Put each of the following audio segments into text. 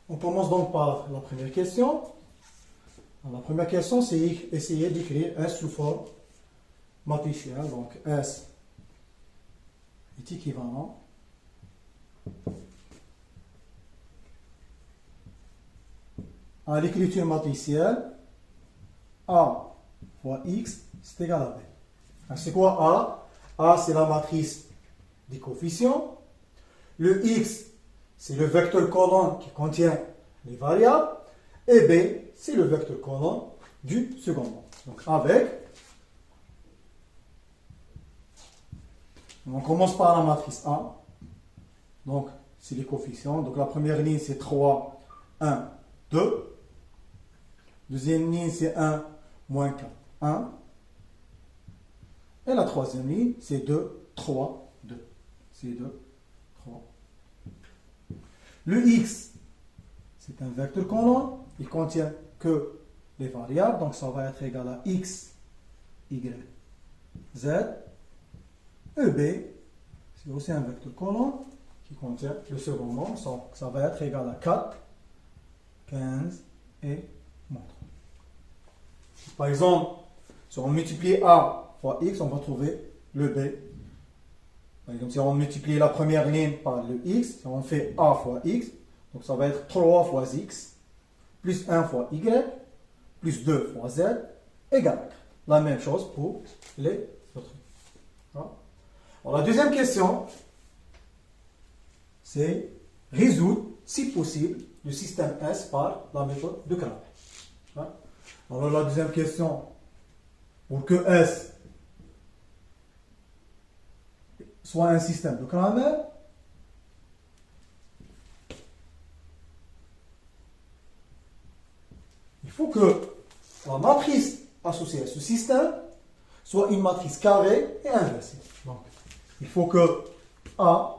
On commence donc par la première question. Alors, la première question, c'est essayer d'écrire S sous forme matricielle. Donc S est équivalent à l'écriture matricielle A fois X, c'est égal à B. C'est quoi A? A, c'est la matrice des coefficients. Le X, c'est le vecteur colonne qui contient les variables. Et B, c'est le vecteur colonne du second nombre. Donc avec, on commence par la matrice A. Donc c'est les coefficients. Donc la première ligne c'est 3, 1, 2. Deuxième ligne c'est 1, moins 4, 1. Et la troisième ligne c'est 2, 3, 2. C'est 2, 3. Le X, c'est un vecteur colonne. Il contient que les variables. Donc ça va être égal à X, Y, Z. Et B, c'est aussi un vecteur colonne qui contient le second nombre. Ça va être égal à 4, 15 et moins 3. Par exemple, si on multiplie A fois X, on va trouver le B. Par exemple, si on multiplie la première ligne par le X, si on fait A fois X, donc ça va être 3 fois X, plus 1 fois Y, plus 2 fois Z, égale. La même chose pour les autres. Alors, la deuxième question, c'est résoudre, si possible, le système S par la méthode de Cramer. Alors, la deuxième question, pour que S soit un système de Cramer, il faut que la matrice associée à ce système soit une matrice carrée et inversée. Donc, il faut que A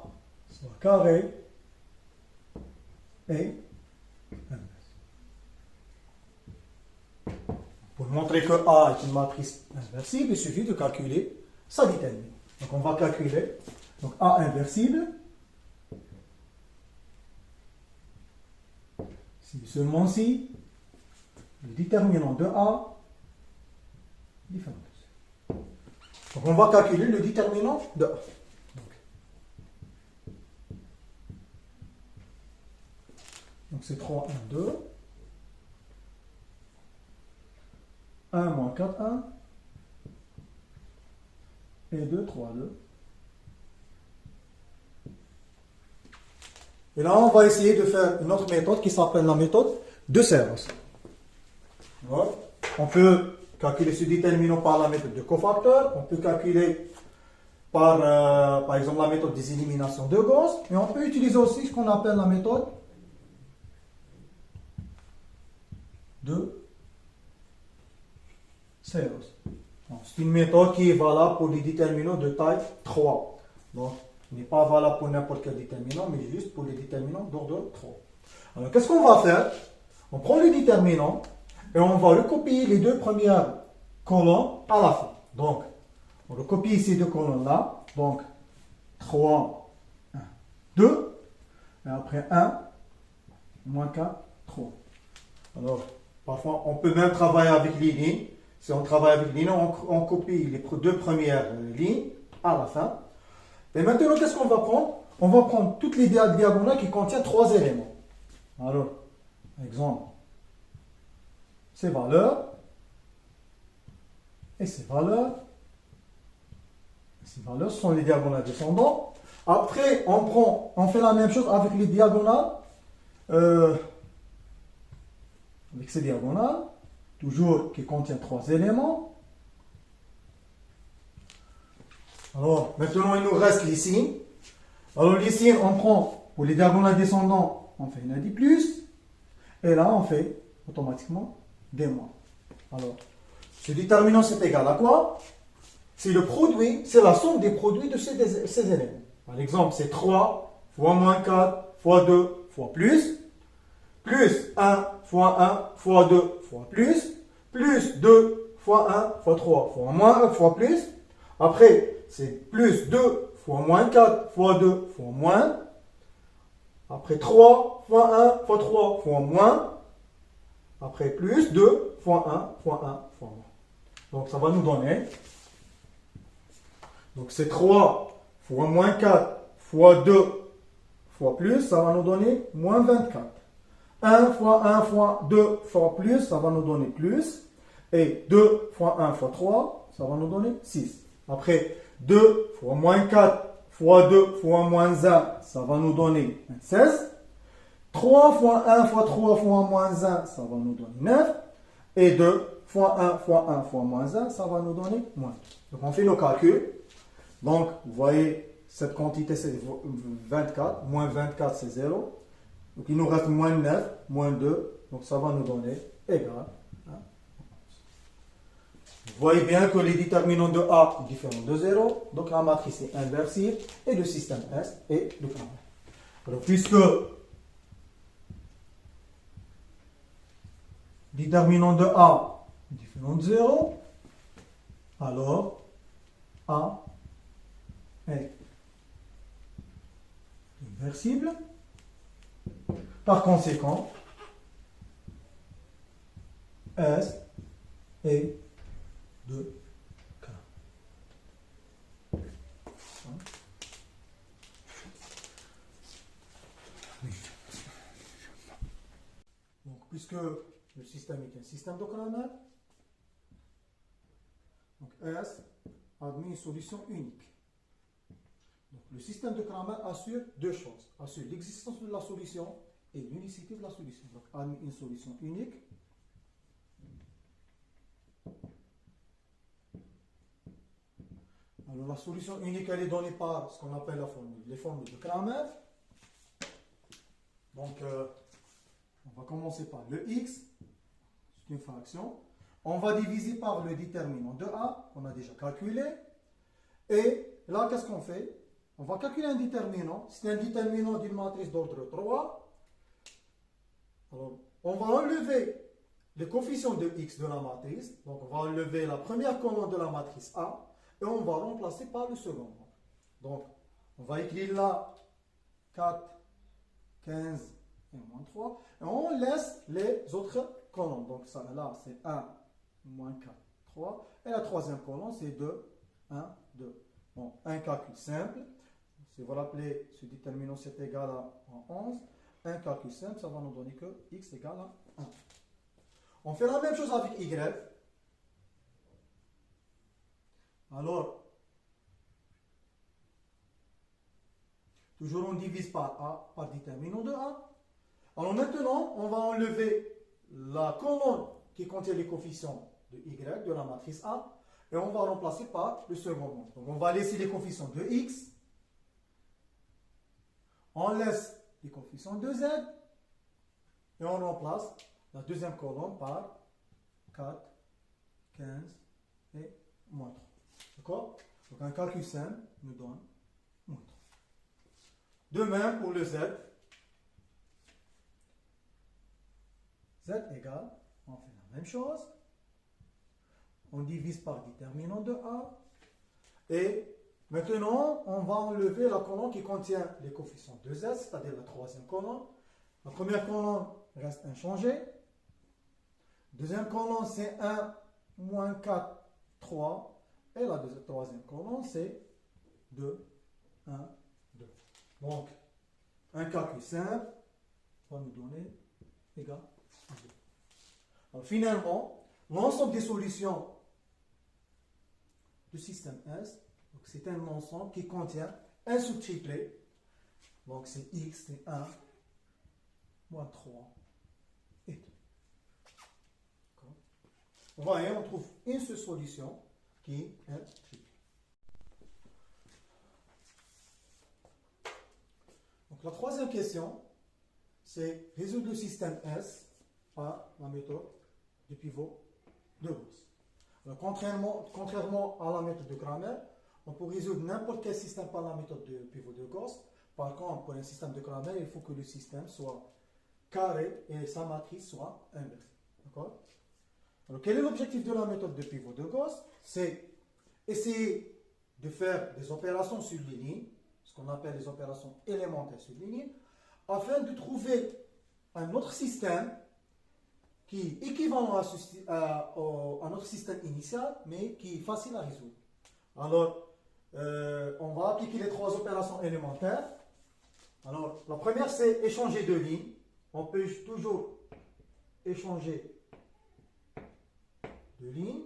soit carré et inversé. Pour montrer que A est une matrice inversible, il suffit de calculer sa déterminante. Donc, on va calculer. Donc, A inversible, c'est seulement si le déterminant de A est différent de C. Donc, on va calculer le déterminant de A. Donc, c'est 3, 1, 2. 1 moins 4, 1. Et 2, 3, 2. Et là, on va essayer de faire une autre méthode qui s'appelle la méthode de Serres. Voilà. On peut calculer ce déterminant par la méthode de cofacteur. On peut calculer par exemple, la méthode des éliminations de Gauss. Et on peut utiliser aussi ce qu'on appelle la méthode de Serres. C'est une méthode qui est valable pour les déterminants de taille 3. Donc, il n'est pas valable pour n'importe quel déterminant, mais juste pour les déterminants d'ordre 3. Alors, qu'est-ce qu'on va faire? On prend le déterminant et on va recopier les deux premières colonnes à la fin. Donc, on recopie ces deux colonnes-là. Donc, 3, 1, 2. Et après 1, moins 4, 3. Alors, parfois, on peut même travailler avec les lignes. Si on travaille avec les lignes, on copie les deux premières lignes à la fin. Et maintenant, qu'est-ce qu'on va prendre? On va prendre toutes les diagonales qui contiennent 3 éléments. Alors, exemple, ces valeurs, et ces valeurs. Ces valeurs sont les diagonales descendantes. Après, on fait la même chose avec les diagonales. Avec ces diagonales, toujours qui contiennent 3 éléments. Alors, maintenant, il nous reste les signes. Alors, les signes, on prend, pour les diagonales descendantes, on fait une AD+, et là, on fait automatiquement des moins. Alors, ce déterminant, c'est égal à quoi? C'est le produit, c'est la somme des produits de ces éléments. Par exemple, c'est 3 fois moins 4 fois 2 fois plus 1 fois 1 fois 2 fois plus 2 fois 1 fois 3 fois moins 1 fois plus. Après, c'est plus 2 fois moins 4 fois 2 fois moins Après 3 fois 1 fois 3 fois moins. Après plus 2 fois 1 fois 1 fois moins. Donc ça va nous donner. Donc c'est 3 fois moins 4 fois 2 fois plus, ça va nous donner moins 24. 1 fois 1 fois 2 fois plus, ça va nous donner plus. Et 2 fois 1 fois 3, ça va nous donner 6. Après, 2 fois moins 4 fois 2 fois moins 1, ça va nous donner 16. 3 fois 1 fois 3 fois moins 1, ça va nous donner 9. Et 2 fois 1 fois 1 fois moins 1, ça va nous donner moins 2. Donc on fait nos calculs. Donc, vous voyez, cette quantité c'est 24. Moins 24 c'est 0. Donc il nous reste moins 9, moins 2. Donc ça va nous donner égal. Vous voyez bien que les déterminants de A sont différents de 0. Donc la matrice est inversible et le système S est de Cramer. Alors puisque déterminant de A est différent de 0, alors A est inversible. Par conséquent, S est de K. Donc, puisque le système est un système de Cramer, donc S admet une solution unique. Donc, le système de Cramer assure deux choses. Assure l'existence de la solution et l'unicité de la solution. Donc, admet une solution unique. Alors, la solution unique, elle est donnée par ce qu'on appelle les formules de Cramer. Donc, on va commencer par le x, c'est une fraction. On va diviser par le déterminant de A, qu'on a déjà calculé. Et là, qu'est-ce qu'on fait? On va calculer un déterminant. C'est un déterminant d'une matrice d'ordre 3. Alors, on va enlever les coefficients de x de la matrice. Donc, on va enlever la première colonne de la matrice A. Et on va remplacer par le second nombre. Donc, on va écrire là 4, 15 et moins 3. Et on laisse les autres colonnes. Donc, ça, là, c'est 1, moins 4, 3. Et la troisième colonne, c'est 2, 1, 2. Bon, un calcul simple. Si vous rappelez, ce déterminant, c'est égal à 11. Un calcul simple, ça va nous donner que x égale à 1. On fait la même chose avec y. Alors, toujours on divise par A, par déterminant de A. Alors maintenant, on va enlever la colonne qui contient les coefficients de y, de la matrice A, et on va remplacer par le second nombre. Donc on va laisser les coefficients de x, on laisse les coefficients de z, et on remplace la deuxième colonne par 4, 15 et moins 3. D'accord? Donc un calcul simple nous donne moins 3. De même pour le z. Z égale, on fait la même chose. On divise par déterminant de A. Et maintenant, on va enlever la colonne qui contient les coefficients de Z, c'est-à-dire la troisième colonne. La première colonne reste inchangée. Deuxième colonne, c'est 1, moins 4, 3. Et la troisième colonne, c'est 2, 1, 2. Donc, un calcul simple va nous donner égal à 2. Alors, finalement, l'ensemble des solutions du système S, c'est un ensemble qui contient un sous-triplé. Donc, c'est x, c'est 1, moins 3 et 2. Vous voyez, on trouve une seule solution qui est un triplé. Donc, la troisième question, c'est résoudre le système S par la méthode du pivot de Gauss. Alors, contrairement à la méthode de Cramer, on peut résoudre n'importe quel système par la méthode de pivot de Gauss. Par contre, pour un système de Cramer, il faut que le système soit carré et sa matrice soit inversée. D'accord? Alors, quel est l'objectif de la méthode de pivot de Gauss? C'est essayer de faire des opérations sur les lignes, ce qu'on appelle les opérations élémentaires sur les lignes, afin de trouver un autre système qui est équivalent à notre système initial, mais qui est facile à résoudre. Alors, on va appliquer les trois opérations élémentaires. Alors, la première, c'est échanger deux lignes. On peut toujours échanger deux lignes.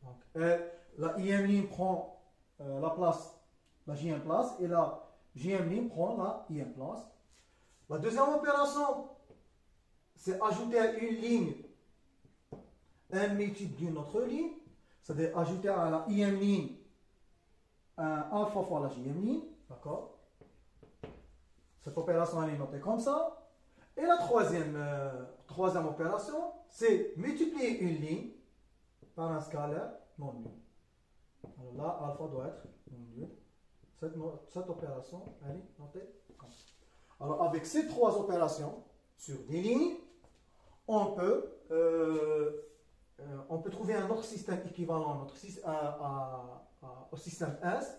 Donc, la IM ligne prend la place, la JM place, et la JM ligne prend la IM place. La deuxième opération, c'est ajouter à une ligne un multiple d'une autre ligne, c'est-à-dire ajouter à la IM ligne un alpha fois la JM ligne, d'accord? Cette opération elle est notée comme ça. Et la troisième opération, c'est multiplier une ligne par un scalaire non nul. Alors là, alpha doit être non nul. Cette opération, elle est notée comme ça. Alors avec ces trois opérations sur des lignes, on peut trouver un autre système équivalent au système S,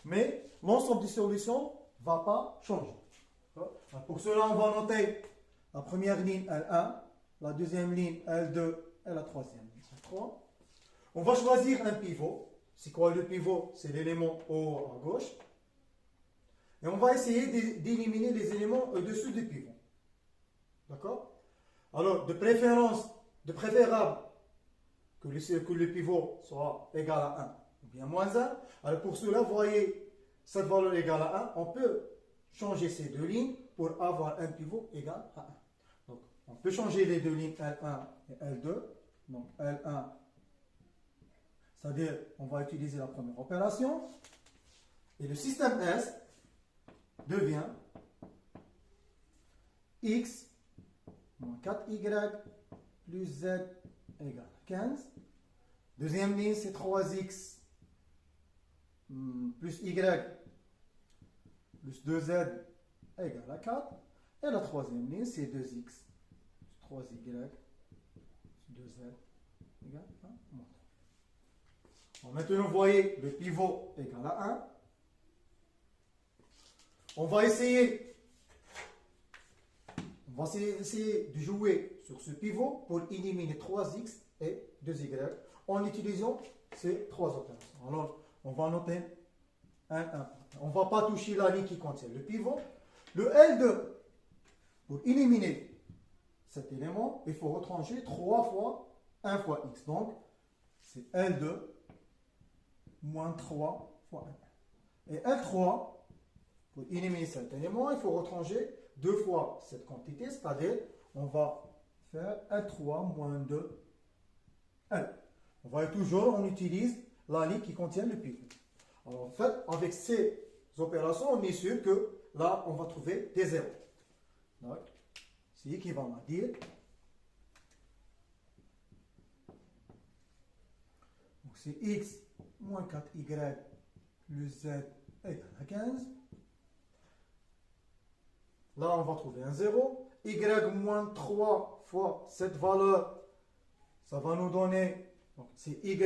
mais l'ensemble des solutions ne va pas changer. Pour cela, on va noter la première ligne L1, la deuxième ligne L2 et la troisième ligne L3. On va choisir un pivot. C'est quoi le pivot? C'est l'élément au à gauche. Et on va essayer d'éliminer les éléments au-dessus du pivot. D'accord? Alors, de préférable que le pivot soit égal à 1 ou bien moins 1. Alors, pour cela, vous voyez, cette valeur égale à 1, on peut changer ces deux lignes pour avoir un pivot égal à 1. Donc, on peut changer les deux lignes L1 et L2. Donc, L1, c'est-à-dire, on va utiliser la première opération. Et le système S devient x moins 4y plus z égale à 15. Deuxième ligne, c'est 3x plus y plus 2z égale à 4. Et la troisième ligne, c'est 2x plus 3y plus 2z égale à moins 3. Bon, maintenant, vous voyez le pivot égal à 1. On va essayer de jouer sur ce pivot pour éliminer 3x et 2y en utilisant ces trois opérations. Alors, on va noter 1. On ne va pas toucher la ligne qui contient le pivot. Le L2, pour éliminer cet élément, il faut retrancher 3 fois 1 fois x. Donc, c'est L2 moins 3 fois 1. Et L3, pour éliminer cet élément, il faut retrancher 2 fois cette quantité, c'est-à-dire on va faire L3 moins 2 L. On va toujours, on utilise la ligne qui contient le pivot. Alors en fait, avec ces opérations, on est sûr que là, on va trouver des zéros. Donc, c'est équivalent à dire. Donc c'est x moins 4y plus z égale à 15. Là, on va trouver un 0. Y moins 3 fois cette valeur, ça va nous donner, donc c'est y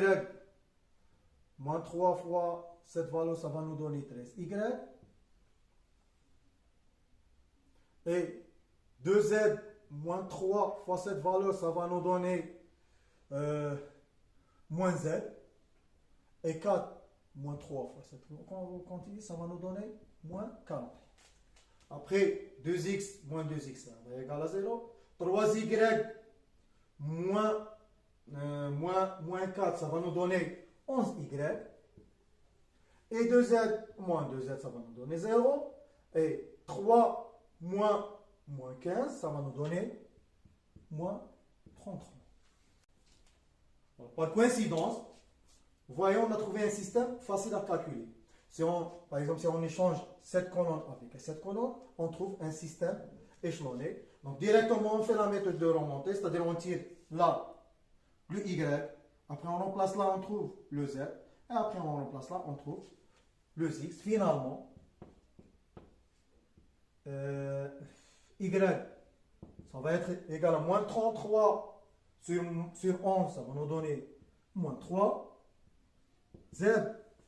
moins 3 fois cette valeur, ça va nous donner 13y. Et 2z moins 3 fois cette valeur, ça va nous donner moins z. Et 4 moins 3 fois cette quantité, ça va nous donner moins 40. Après, 2x moins 2x, ça va être égal à 0. 3y moins 4, ça va nous donner 11y. Et 2z moins 2z, ça va nous donner 0. Et 3 moins 15, ça va nous donner moins 33. Alors, par coïncidence, vous voyez, on a trouvé un système facile à calculer. Si par exemple, si on échange cette colonne avec cette colonne, on trouve un système échelonné. Donc, directement, on fait la méthode de remontée, c'est-à-dire on tire là le y, après on remplace là, on trouve le z, et après on remplace là, on trouve le x. Finalement, y, ça va être égal à moins 33 sur 11, ça va nous donner moins 3. Z,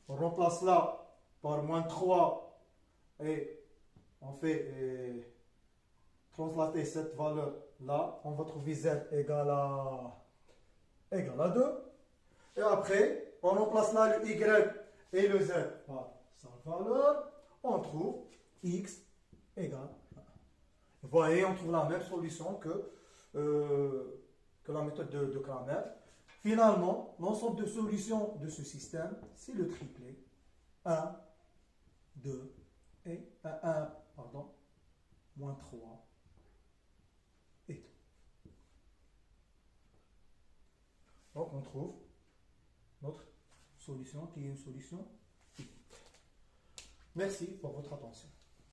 on remplace là par moins 3 et on fait translater cette valeur-là, on va trouver z égale à 2. Et après, on remplace là le y et le z par sa valeur, on trouve x égale à 1. Vous voyez, on trouve la même solution que la méthode de Cramer. Finalement, l'ensemble de solutions de ce système, c'est le triplet 1, 2 et 1, pardon, moins 3 et 2. Donc on trouve notre solution qui est une solution unique. Merci pour votre attention.